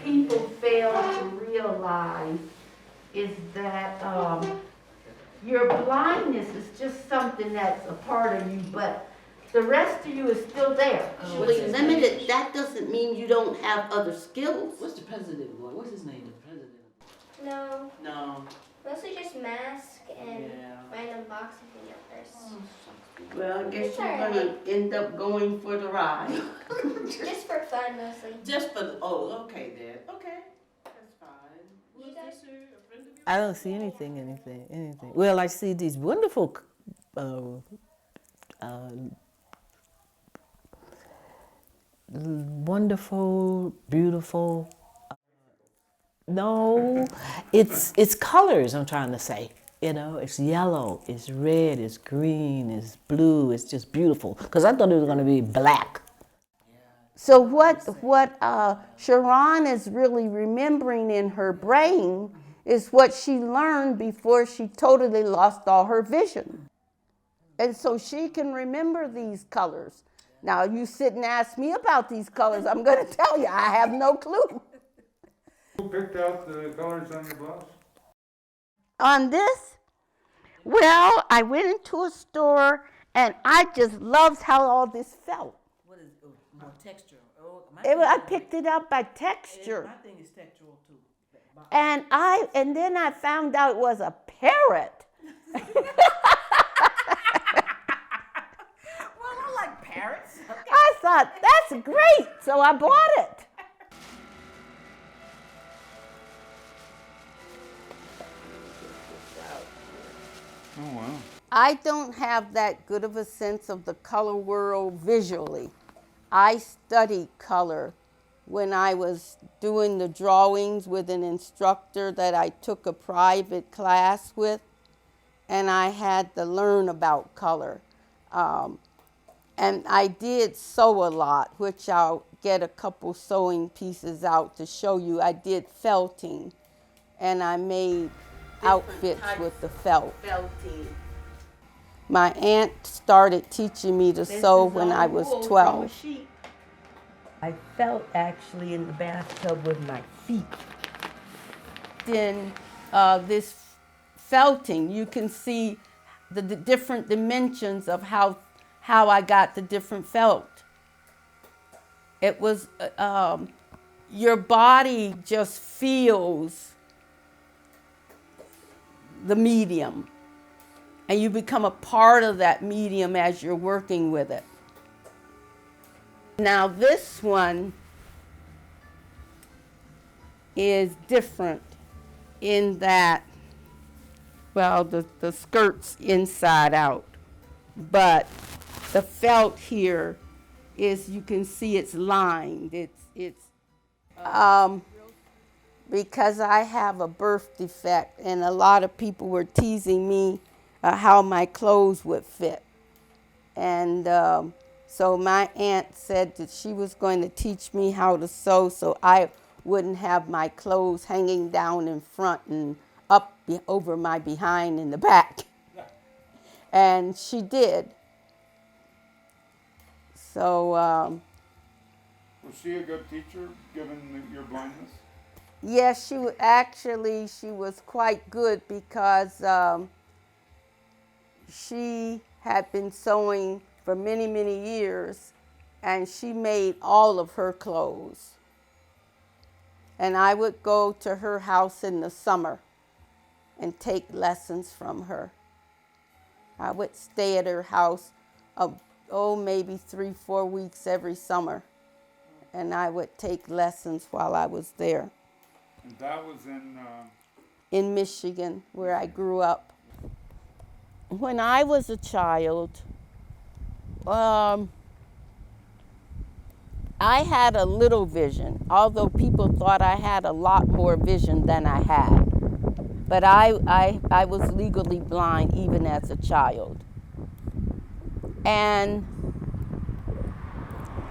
people fail to realize is that your blindness is just something that's a part of you, but the rest of you is still there. Actually limited, that doesn't mean you don't have other skills. What's the president boy? What's his name? The president? No. No. Mostly just mask and Yeah. random boxes in your purse. Well, I guess It's you're alright. gonna end up going for the ride. Just for fun, mostly. Just for the, oh, okay then. Okay. That's fine. You Who's guys? this, sir? A friend of yours? I don't see anything. Well, I see these wonderful, wonderful, beautiful. No, it's colors. I'm trying to say. You know, it's yellow, it's red, it's green, it's blue. It's just beautiful. Because I thought it was going to be black. So what Sharon is really remembering in her brain is what she learned before she totally lost all her vision. And so she can remember these colors. Now you sit and ask me about these colors, I'm going to tell you, I have no clue. Who picked out the colors on your blouse? On this, well, I went into a store and I just loved how all this felt. What is more texture? Oh, I picked it up by texture. My thing is textural too. And then I found out it was a parrot. Well, I like parrots. I thought, that's great, so I bought it. Oh, wow. I don't have that good of a sense of the color world visually. I studied color when I was doing the drawings with an instructor that I took a private class with, and I had to learn about color. And I did sew a lot, which I'll get a couple sewing pieces out to show you. I did felting, and I made outfits with the felt. My aunt started teaching me to sew when I was 12. I felt actually in the bathtub with my feet. In this felting, you can see the different dimensions of how I got the different felt. It was, your body just feels the medium, and you become a part of that medium as you're working with it. Now this one is different in that, well, the skirt's inside out, but the felt here is, you can see it's lined. Because I have a birth defect, and a lot of people were teasing me how my clothes would fit. And so my aunt said that she was going to teach me how to sew so I wouldn't have my clothes hanging down in front and up over my behind in the back. And she did. So. Was she a good teacher, given your blindness? Yes, she was quite good because she had been sewing for many, many years, and she made all of her clothes. And I would go to her house in the summer and take lessons from her. I would stay at her house, maybe 3-4 weeks every summer, and I would take lessons while I was there. And that was In Michigan, where I grew up. When I was a child, I had a little vision, although people thought I had a lot more vision than I had. But I was legally blind even as a child. And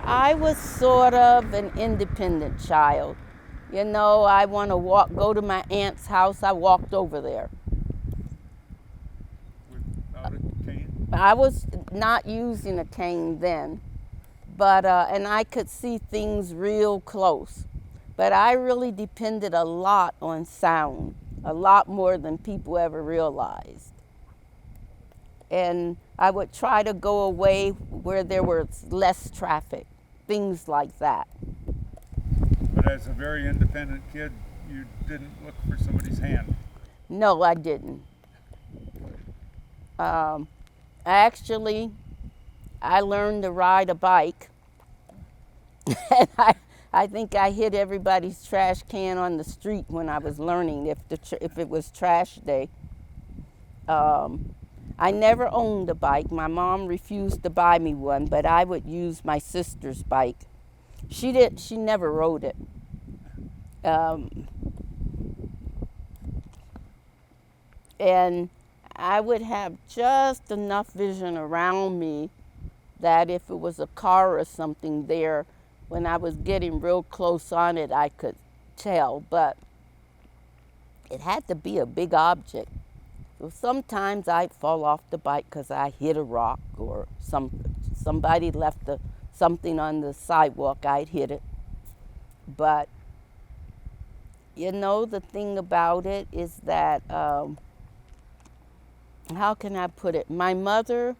I was sort of an independent child. You know, I want to go to my aunt's house, I walked over there. without a cane? I was not using a cane then, but and I could see things real close. But I really depended a lot on sound, a lot more than people ever realized. And I would try to go away where there was less traffic, things like that. But as a very independent kid, you didn't look for somebody's hand. No, I didn't. Actually, I learned to ride a bike, and I think I hit everybody's trash can on the street when I was learning if it was trash day. I never owned a bike. My mom refused to buy me one, but I would use my sister's bike. She never rode it. And I would have just enough vision around me that if it was a car or something there, when I was getting real close on it, I could tell, but it had to be a big object. So sometimes I'd fall off the bike because I hit a rock or somebody left something on the sidewalk, I'd hit it. But, you know, the thing about it is that, how can I put it? My mother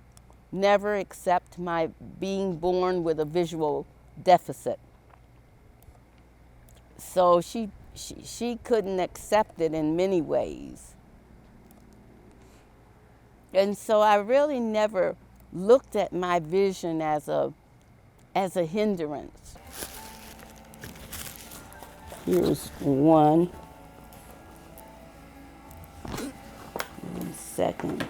never accepted my being born with a visual deficit. So she couldn't accept it in many ways. And so I really never looked at my vision as a hindrance. Here's one. 1 second.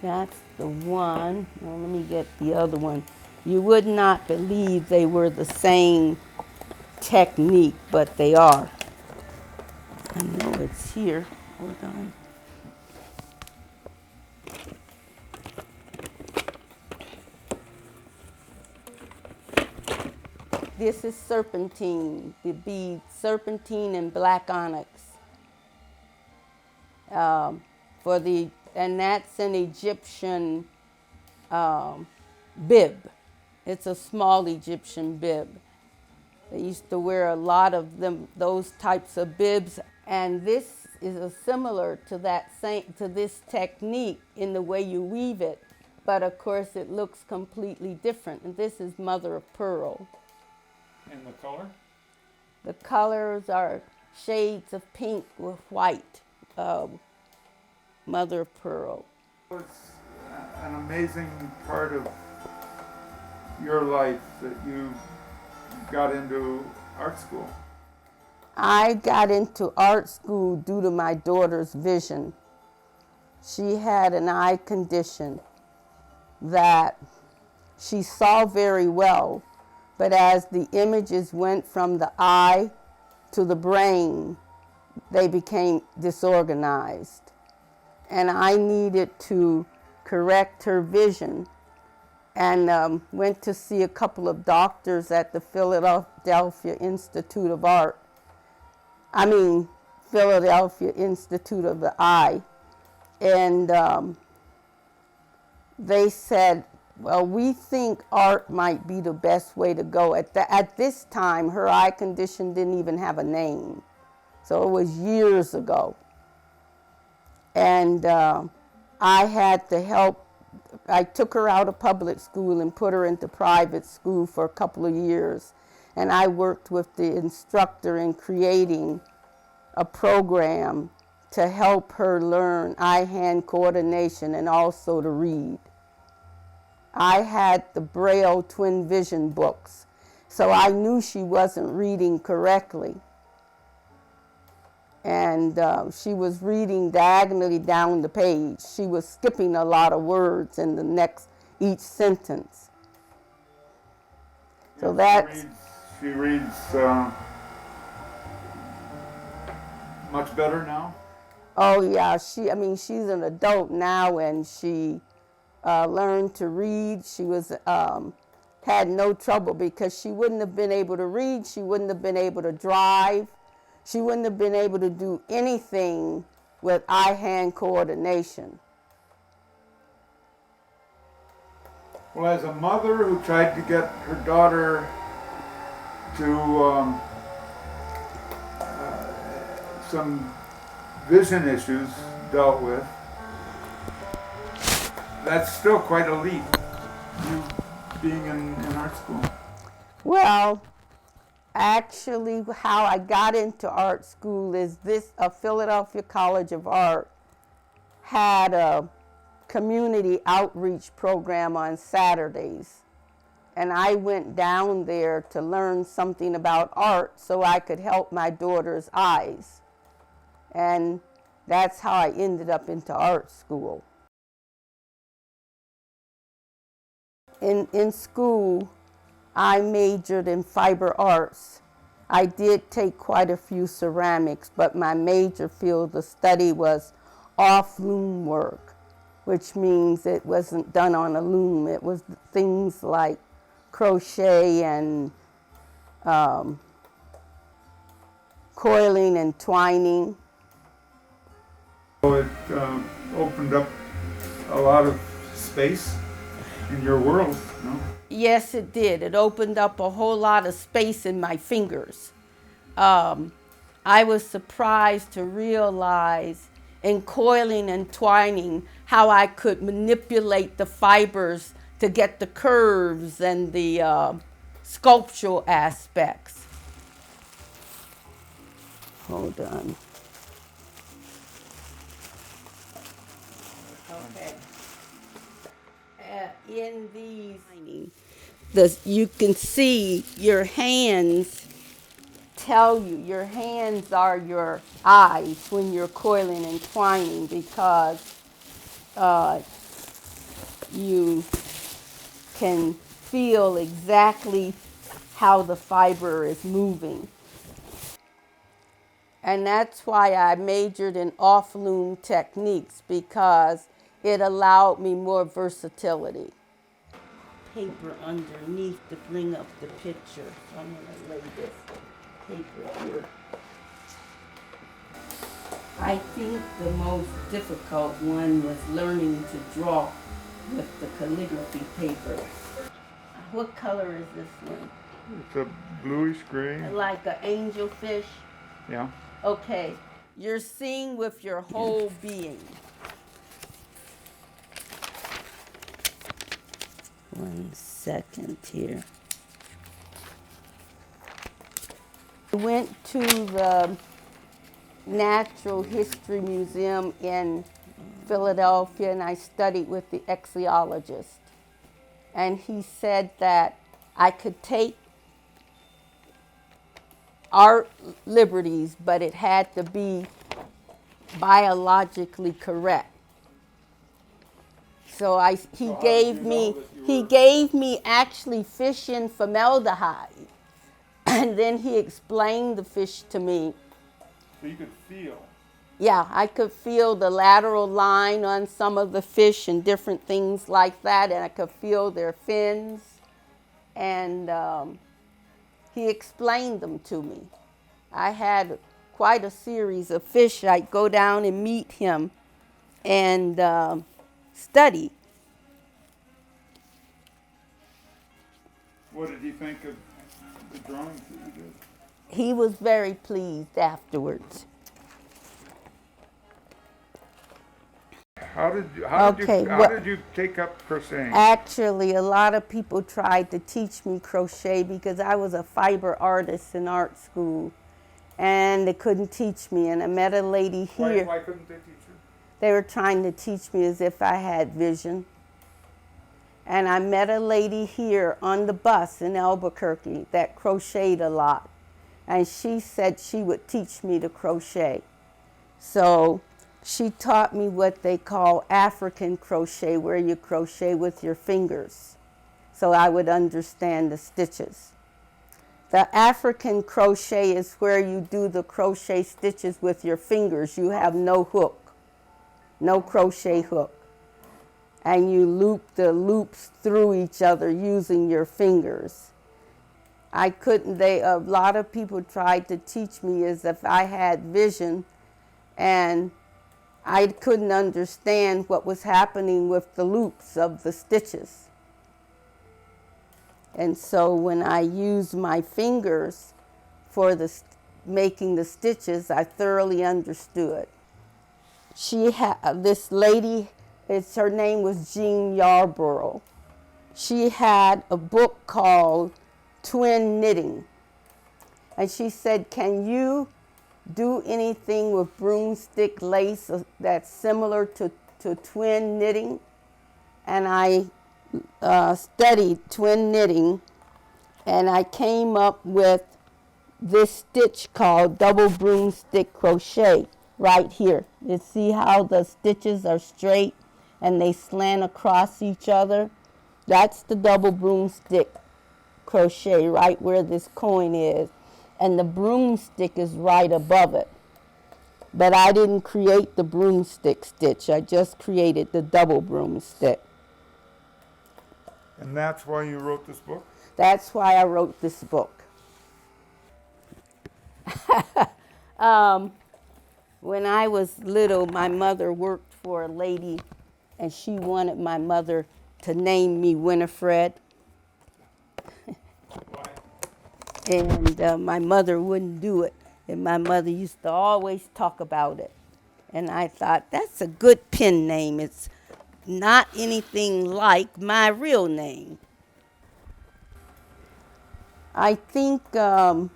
That's the one. Now let me get the other one. You would not believe they were the same technique, but they are. I know it's here. Hold on. This is serpentine, the bead, serpentine and black onyx. And that's an Egyptian bib. It's a small Egyptian bib. They used to wear a lot of those types of bibs, and this is similar to this technique in the way you weave it, but of course it looks completely different. And this is mother of pearl. And the color? The colors are shades of pink with white, mother of pearl. What's an amazing part of your life that you got into art school? I got into art school due to my daughter's vision. She had an eye condition that she saw very well, but as the images went from the eye to the brain, they became disorganized. And I needed to correct her vision, and went to see a couple of doctors at the Philadelphia Institute of Art. Philadelphia Institute of the Eye. And they said, well, we think art might be the best way to go. At this time, her eye condition didn't even have a name. So it was years ago. And I had to help. I took her out of public school and put her into private school for a couple of years. And I worked with the instructor in creating a program to help her learn eye-hand coordination and also to read. I had the Braille Twin Vision books, so I knew she wasn't reading correctly. And she was reading diagonally down the page. She was skipping a lot of words in each sentence. So that's... She reads much better now? Oh yeah, she's an adult now, and she learned to read. She had no trouble because she wouldn't have been able to read. She wouldn't have been able to drive. She wouldn't have been able to do anything with eye-hand coordination. Well, as a mother who tried to get her daughter to some vision issues dealt with, that's still quite a leap, you being in art school. Well, actually, how I got into art school is this: Philadelphia College of Art had a community outreach program on Saturdays. And I went down there to learn something about art so I could help my daughter's eyes. And that's how I ended up into art school. In school, I majored in fiber arts. I did take quite a few ceramics, but my major field of study was off-loom work, which means it wasn't done on a loom. It was things like crochet and coiling and twining. So it opened up a lot of space in your world, no? Yes, it did. It opened up a whole lot of space in my fingers. I was surprised to realize in coiling and twining how I could manipulate the fibers to get the curves and the sculptural aspects. Hold on. Okay. In these, you can see your hands tell you, your hands are your eyes when you're coiling and twining, because you can feel exactly how the fiber is moving. And that's why I majored in off-loom techniques, because it allowed me more versatility. Paper underneath to bring up the picture. So I'm going to lay this paper here. I think the most difficult one was learning to draw with the calligraphy paper. What color is this one? It's a bluish gray. Like an angelfish? Yeah. Okay, you're seeing with your whole being. 1 second here. I went to the Natural History Museum in Philadelphia, and I studied with the ichthyologist. And he said that I could take art liberties, but it had to be biologically correct. So he gave me actually fish in formaldehyde, and then he explained the fish to me. So you could feel. Yeah, I could feel the lateral line on some of the fish and different things like that, and I could feel their fins, and he explained them to me. I had quite a series of fish. I'd go down and meet him and study. What did he think of the drawings that you did? He was very pleased afterwards. How did you take up crocheting? Actually, a lot of people tried to teach me crochet because I was a fiber artist in art school, and they couldn't teach me. And I met a lady here. Why couldn't they teach you? They were trying to teach me as if I had vision. And I met a lady here on the bus in Albuquerque that crocheted a lot. And she said she would teach me to crochet. So she taught me what they call African crochet, where you crochet with your fingers, so I would understand the stitches. The African crochet is where you do the crochet stitches with your fingers. You have no hook, no crochet hook. And you loop the loops through each other using your fingers. A lot of people tried to teach me as if I had vision, and I couldn't understand what was happening with the loops of the stitches. And so when I used my fingers for making the stitches, I thoroughly understood. She had this lady, her name was Jean Yarborough. She had a book called Twin Knitting. And she said, can you do anything with broomstick lace that's similar to twin knitting? And I studied twin knitting, and I came up with this stitch called double broomstick crochet right here. You see how the stitches are straight and they slant across each other? That's the double broomstick crochet right where this coin is, and the broomstick is right above it. But I didn't create the broomstick stitch, I just created the double broomstick. And that's why you wrote this book? That's why I wrote this book. When I was little, my mother worked for a lady, and she wanted my mother to name me Winifred. And my mother wouldn't do it. And my mother used to always talk about it. And I thought, that's a good pen name. It's not anything like my real name. I think the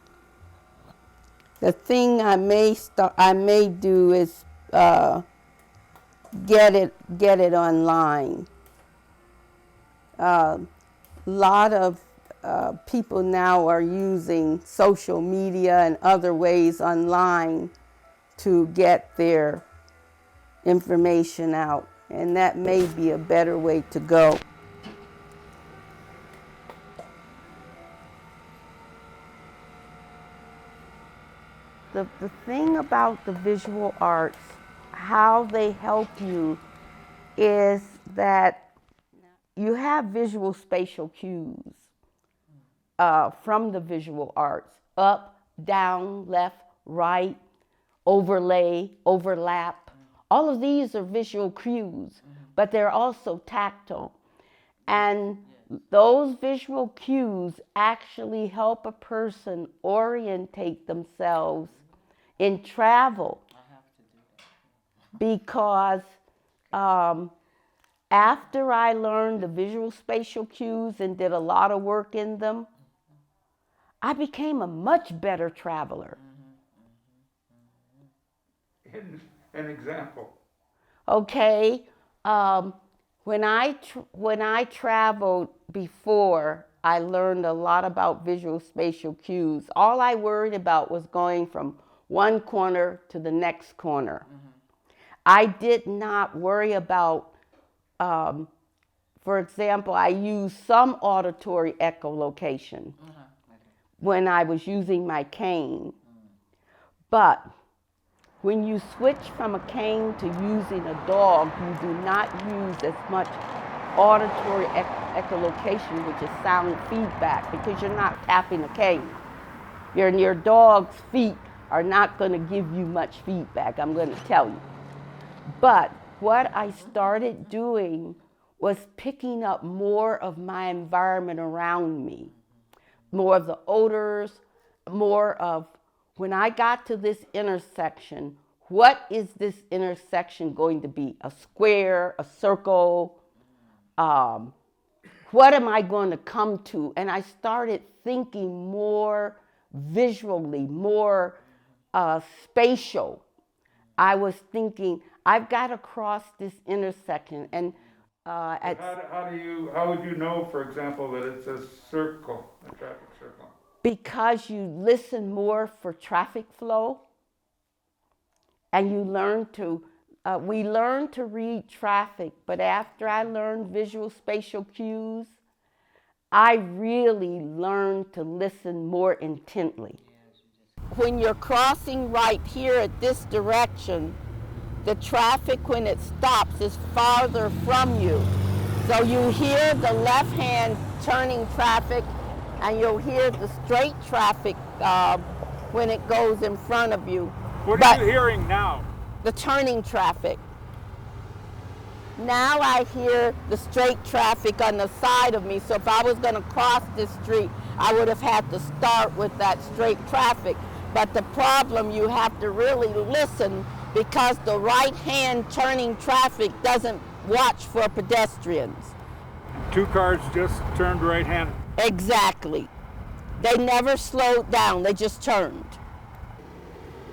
thing I may do is get it online. A lot of people now are using social media and other ways online to get their information out, and that may be a better way to go. The thing about the visual arts, how they help you, is that you have visual spatial cues from the visual arts: up, down, left, right, overlay, overlap. All of these are visual cues, but they're also tactile. And those visual cues actually help a person orientate themselves in travel. Because after I learned the visual spatial cues and did a lot of work in them, I became a much better traveler. An example. Okay, when I traveled before, I learned a lot about visual spatial cues. All I worried about was going from one corner to the next corner. I did not worry about, for example, I used some auditory echolocation when I was using my cane. But when you switch from a cane to using a dog, you do not use as much auditory echolocation, which is sound feedback, because you're not tapping a cane. Your dog's feet are not going to give you much feedback, I'm going to tell you. But what I started doing was picking up more of my environment around me, more of the odors, more of, when I got to this intersection, what is this intersection going to be? A square, a circle? What am I going to come to? And I started thinking more visually, more spatial. I was thinking, I've got to cross this intersection. And how would you know, for example, that it's a circle, a traffic circle? Because you listen more for traffic flow, and you learn to, we learn to read traffic, but after I learned visual spatial cues, I really learned to listen more intently. When you're crossing right here at this direction, the traffic, when it stops, is farther from you. So you hear the left-hand turning traffic, and you'll hear the straight traffic when it goes in front of you. What are you hearing now? The turning traffic. Now I hear the straight traffic on the side of me, so if I was going to cross this street, I would have had to start with that straight traffic. But the problem, you have to really listen because the right-hand turning traffic doesn't watch for pedestrians. 2 cars just turned right-handed. Exactly. They never slowed down, they just turned.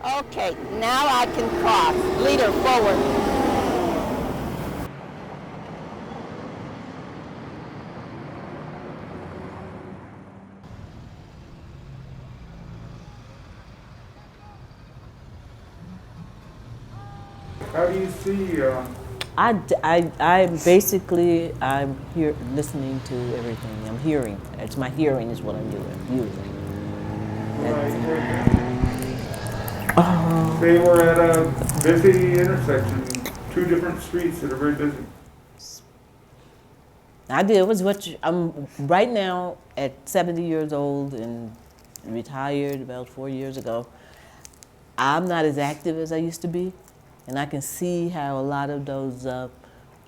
Okay, now I can cross. Leader, forward. How do you see, I'm here listening to everything. I'm hearing. It's my hearing is what I'm doing, using. Say we're at a busy intersection, 2 different streets that are very busy. I'm right now at 70 years old and retired about 4 years ago. I'm not as active as I used to be, and I can see how a lot of those,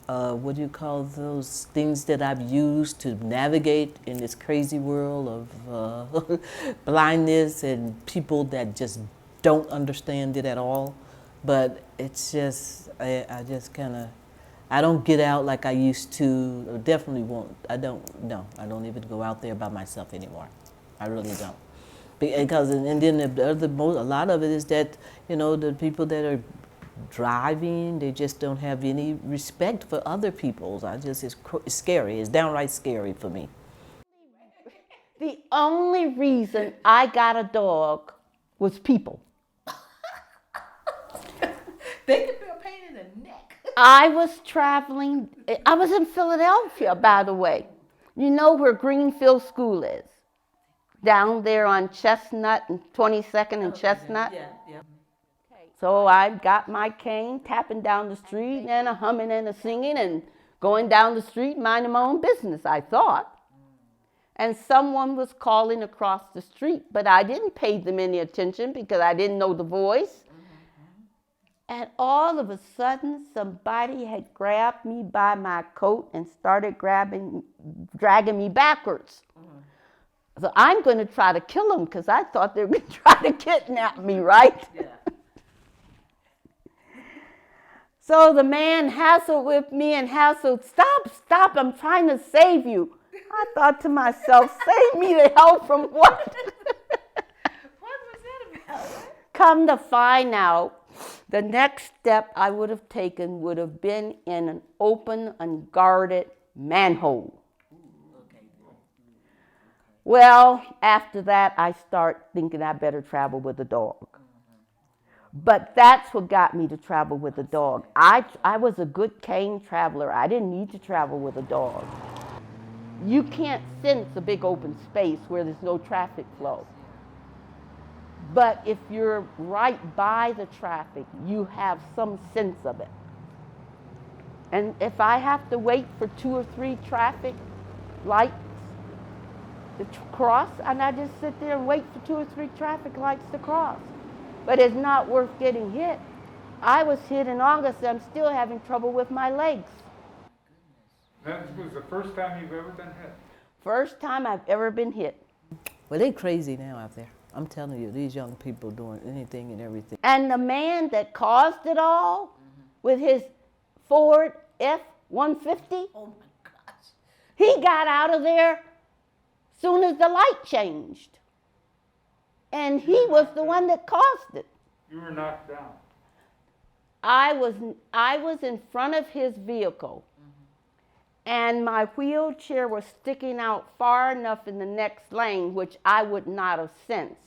what do you call those things that I've used to navigate in this crazy world of blindness and people that just don't understand it at all. But it's just, I just kind of, I don't get out like I used to. Or definitely won't. I don't even go out there by myself anymore. I really don't. Because, and then a lot of it is that, you know, the people that are driving, they just don't have any respect for other people. It's scary. It's downright scary for me. The only reason I got a dog was people. They could be a pain in the neck. I was traveling, I was in Philadelphia, by the way. You know where Greenfield School is? Down there on Chestnut and 22nd and Chestnut. Yeah. So I got my cane, tapping down the street, and a humming and a singing, and going down the street, minding my own business, I thought. And someone was calling across the street, but I didn't pay them any attention because I didn't know the voice. And all of a sudden, somebody had grabbed me by my coat and started dragging me backwards. So I'm going to try to kill them because I thought they were going to try to kidnap me, right? Yeah. So the man hassled with me and hassled, stop, I'm trying to save you. I thought to myself, save me the hell from what? What was that about? Come to find out, the next step I would have taken would have been in an open, unguarded manhole. Well, after that, I start thinking I better travel with a dog. But that's what got me to travel with a dog. I was a good cane traveler. I didn't need to travel with a dog. You can't sense a big open space where there's no traffic flow. But if you're right by the traffic, you have some sense of it. And if I have to wait for 2 or 3 traffic lights to cross, and I just sit there and wait for 2 or 3 traffic lights to cross. But it's not worth getting hit. I was hit in August, and I'm still having trouble with my legs. That was the first time you've ever been hit? First time I've ever been hit. Well, they're crazy now out there. I'm telling you, these young people doing anything and everything. And the man that caused it all with his Ford F-150, Oh my gosh. he got out of there soon as the light changed. And he was the one that caused it. You were knocked down. I was in front of his vehicle, and my wheelchair was sticking out far enough in the next lane, which I would not have sensed.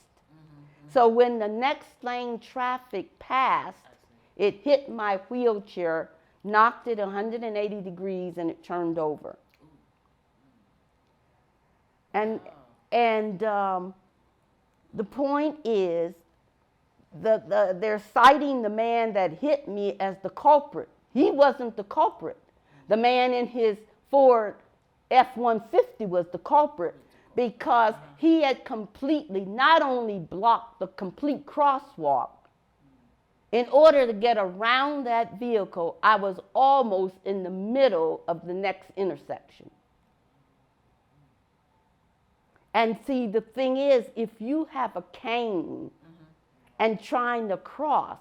So when the next lane traffic passed, it hit my wheelchair, knocked it 180 degrees, and it turned over. And the point is, they're citing the man that hit me as the culprit. He wasn't the culprit. The man in his Ford F-150 was the culprit because he had completely not only blocked the complete crosswalk In order to get around that vehicle, I was almost in the middle of the next intersection. And see, the thing is, if you have a cane and trying to cross,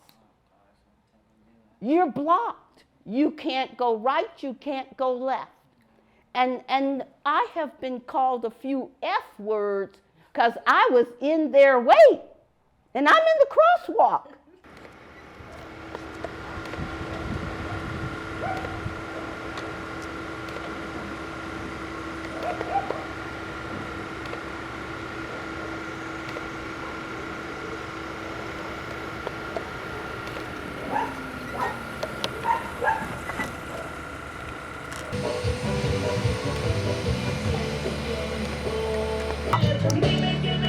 you're blocked. You can't go right, you can't go left. And I have been called a few F words because I was in their way, and I'm in the crosswalk.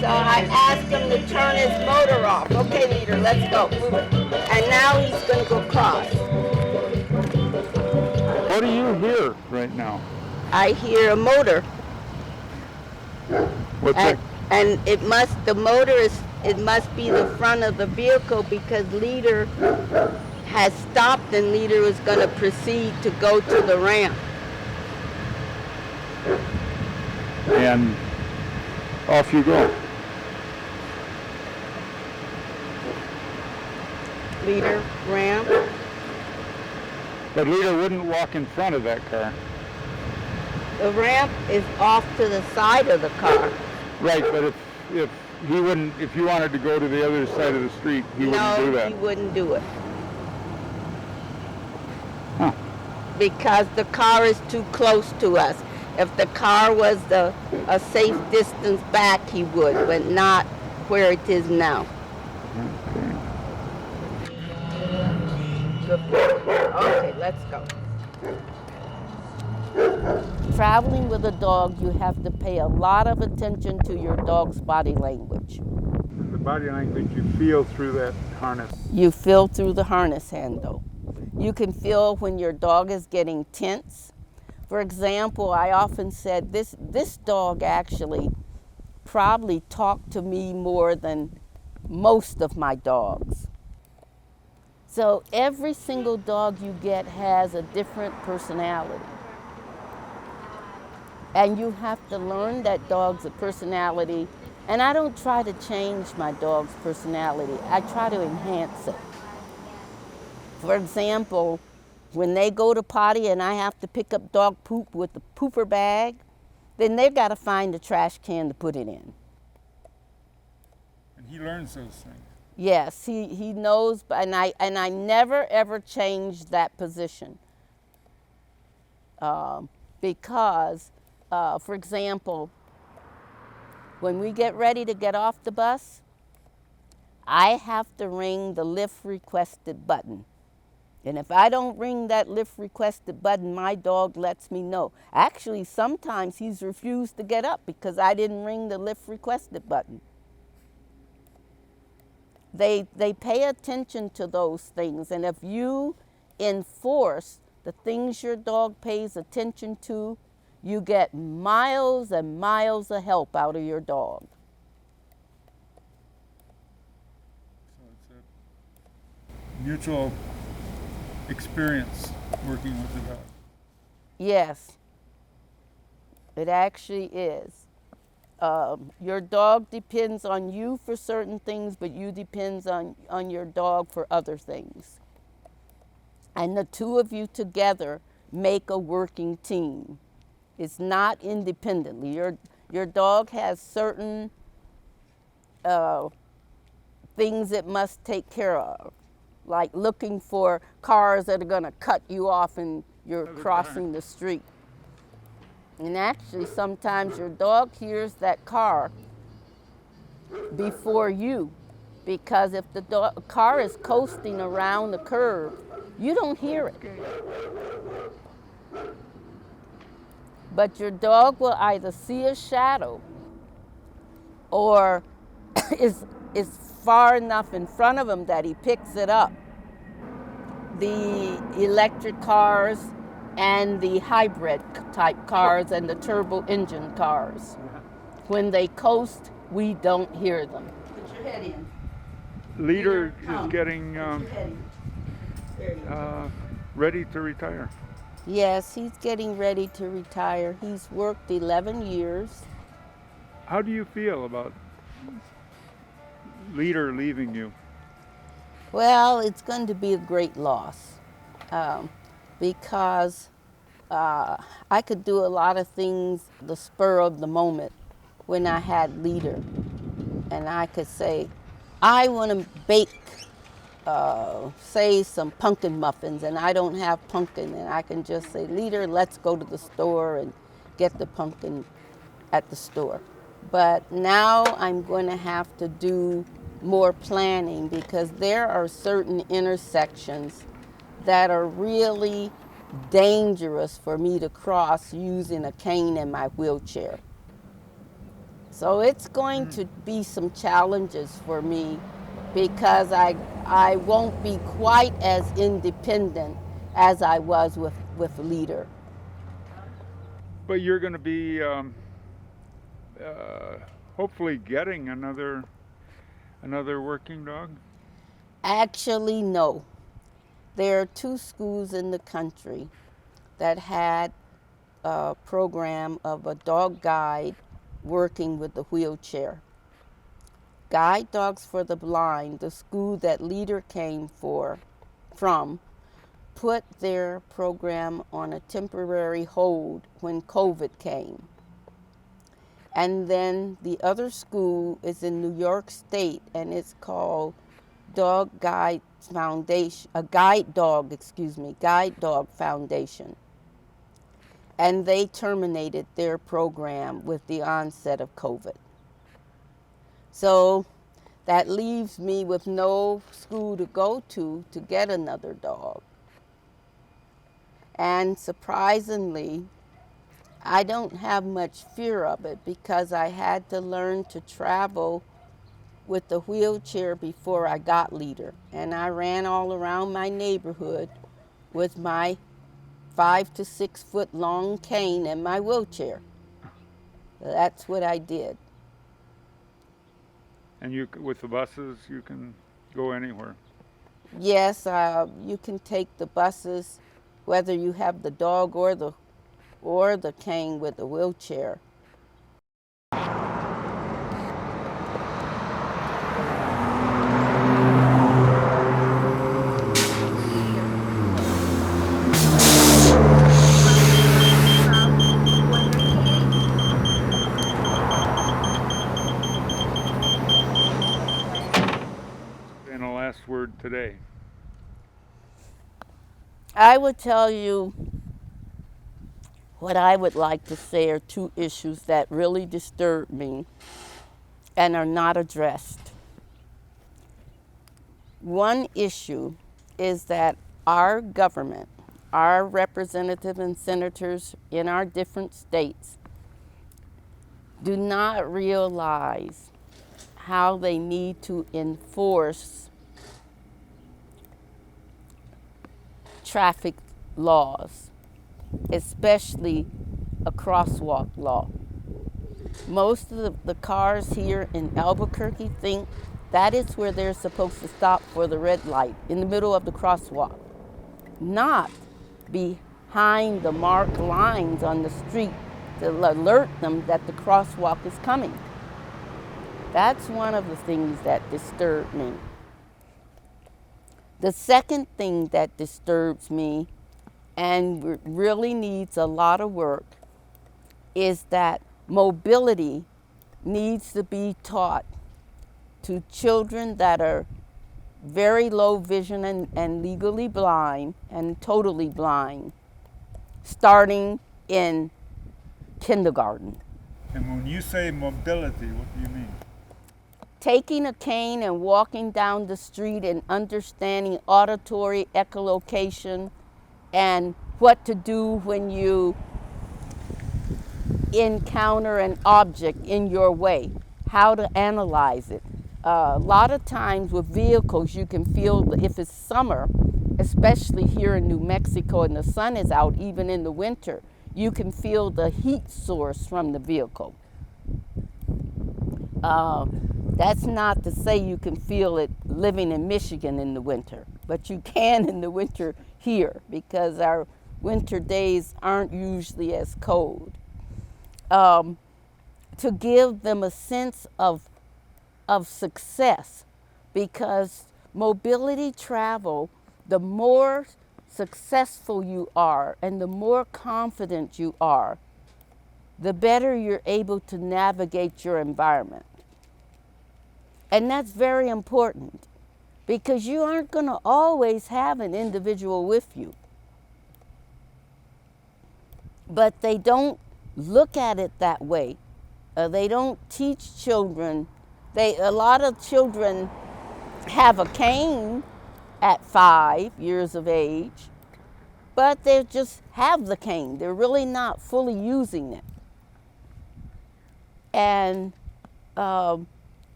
So I asked him to turn his motor off. Okay, leader, let's go. And now he's going to go cross. What do you hear right now? I hear a motor. What's that? And it must be the front of the vehicle because leader has stopped and leader is going to proceed to go to the ramp. And off you go. Leader, ramp. But leader wouldn't walk in front of that car. The ramp is off to the side of the car. Right, but if he wouldn't, if you wanted to go to the other side of the street, he wouldn't do No, that. he wouldn't do it. Huh. Because the car is too close to us. If the car was a safe distance back, he would, but not where it is now. Okay, let's go. Traveling with a dog, you have to pay a lot of attention to your dog's body language. The body language you feel through that harness. You feel through the harness handle. You can feel when your dog is getting tense. For example, I often said this dog actually probably talked to me more than most of my dogs. So every single dog you get has a different personality. And you have to learn that dog's personality. And I don't try to change my dog's personality. I try to enhance it. For example, when they go to potty and I have to pick up dog poop with the pooper bag, then they've got to find a trash can to put it in. And he learns those things. Yes, he knows, and I never ever changed that position. Because, for example, when we get ready to get off the bus, I have to ring the lift requested button. And if I don't ring that lift requested button, my dog lets me know. Actually, sometimes he's refused to get up because I didn't ring the lift requested button. They pay attention to those things, and if you enforce the things your dog pays attention to, you get miles and miles of help out of your dog. So it's a mutual experience working with the dog. Yes, it actually is. Your dog depends on you for certain things, but you depends on your dog for other things. And the two of you together make a working team. It's not independently. Your dog has certain things it must take care of, like looking for cars that are going to cut you off and you're crossing the street. And actually, sometimes your dog hears that car before you, because if the car is coasting around the curve, you don't hear it. But your dog will either see a shadow or is far enough in front of him that he picks it up. The electric cars and the hybrid type cars and the turbo engine cars. When they coast, we don't hear them. Put your head in. Leader come. is getting There you go. ready to retire. Yes, he's getting ready to retire. He's worked 11 years. How do you feel about Leader leaving you? Well, it's going to be a great loss because I could do a lot of things the spur of the moment when I had Leader. And I could say, I want to bake, say, some pumpkin muffins, and I don't have pumpkin. And I can just say, Leader, let's go to the store and get the pumpkin at the store. But now I'm going to have to do more planning because there are certain intersections that are really dangerous for me to cross using a cane and my wheelchair. So it's going to be some challenges for me because I won't be quite as independent as I was with Leader. But you're going to be hopefully getting another working dog. Actually, no. There are 2 schools in the country that had a program of a dog guide working with the wheelchair. Guide Dogs for the Blind, the school that Leader came from, put their program on a temporary hold when COVID came. And then the other school is in New York State, and it's called Dog Guide Foundation, Guide Dog Foundation. And they terminated their program with the onset of COVID. So that leaves me with no school to go to get another dog. And surprisingly, I don't have much fear of it because I had to learn to travel with the wheelchair before I got Leader. And I ran all around my neighborhood with my 5 to 6 foot long cane and my wheelchair. That's what I did. And with the buses, you can go anywhere. Yes, you can take the buses, whether you have the dog or the cane with the wheelchair. And a last word today. I would tell you what I would like to say are 2 issues that really disturb me and are not addressed. One issue is that our government, our representatives and senators in our different states, do not realize how they need to enforce traffic laws, especially a crosswalk law. Most of the cars here in Albuquerque think that is where they're supposed to stop for the red light, in the middle of the crosswalk, not behind the marked lines on the street to alert them that the crosswalk is coming. That's one of the things that disturb me. The second thing that disturbs me and really needs a lot of work is that mobility needs to be taught to children that are very low vision and legally blind and totally blind, starting in kindergarten. And when you say mobility, what do you mean? Taking a cane and walking down the street and understanding auditory echolocation and what to do when you encounter an object in your way, how to analyze it. A lot of times with vehicles, you can feel, if it's summer, especially here in New Mexico and the sun is out, even in the winter, you can feel the heat source from the vehicle. That's not to say you can feel it living in Michigan in the winter, but you can in the winter here because our winter days aren't usually as cold. To give them a sense of success, because mobility travel, the more successful you are and the more confident you are, the better you're able to navigate your environment. And that's very important because you aren't going to always have an individual with you. But they don't look at it that way. They don't teach children. A lot of children have a cane at 5 years of age, but they just have the cane. They're really not fully using it. And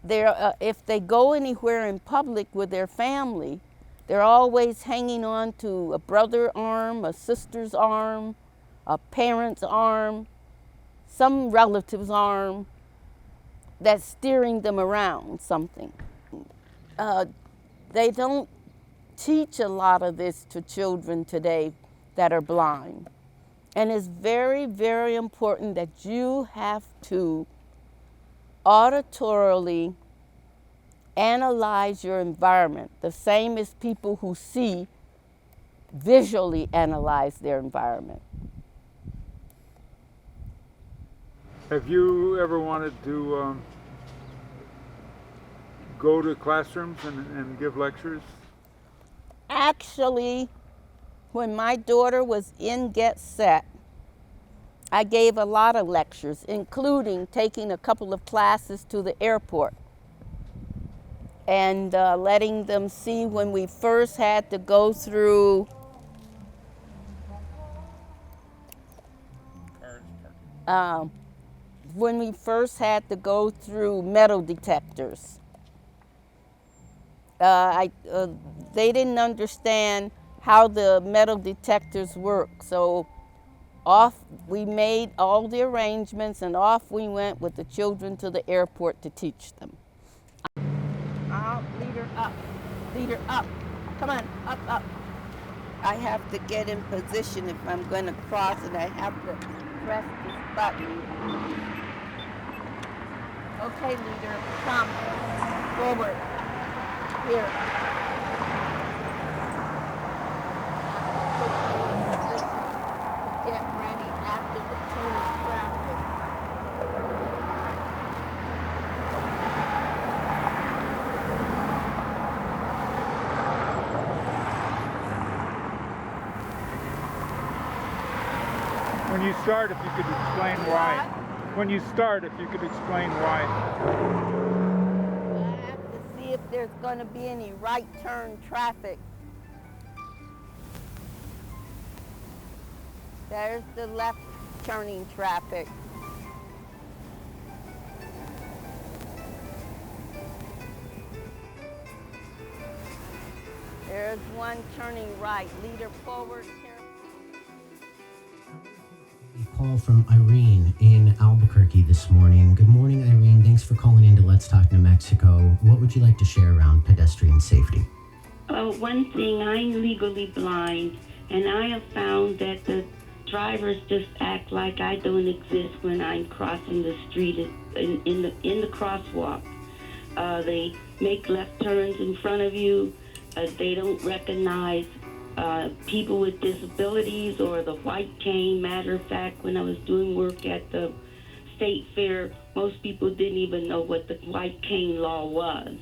if they go anywhere in public with their family, they're always hanging on to a brother's arm, a sister's arm, a parent's arm, some relative's arm that's steering them around something. They don't teach a lot of this to children today that are blind. And it's very, very important that you have to auditorily analyze your environment, the same as people who see visually analyze their environment. Have you ever wanted to go to classrooms and give lectures? Actually, when my daughter was in Get Set, I gave a lot of lectures, including taking a couple of classes to the airport and letting them see when we first had to go through metal detectors. They didn't understand how the metal detectors work, so we made all the arrangements and off we went with the children to the airport to teach them. Lead her up, lead her up. Come on, up, up. I have to get in position if I'm going to cross and I have to press this button. Okay, leader, come forward. Here. Get ready after the turning traffic. When you start, if you could explain why. When you start, if you could explain why. I have to see if there's going to be any right turn traffic. There's the left turning traffic. There's one turning right. Lead her forward. A call from Irene in Albuquerque this morning. Good morning, Irene. Thanks for calling in to Let's Talk New Mexico. What would you like to share around pedestrian safety? One thing, I'm legally blind, and I have found that the drivers just act like I don't exist when I'm crossing the street in the crosswalk. They make left turns in front of you. They don't recognize people with disabilities or the white cane. Matter of fact, when I was doing work at the state fair, most people didn't even know what the white cane law was.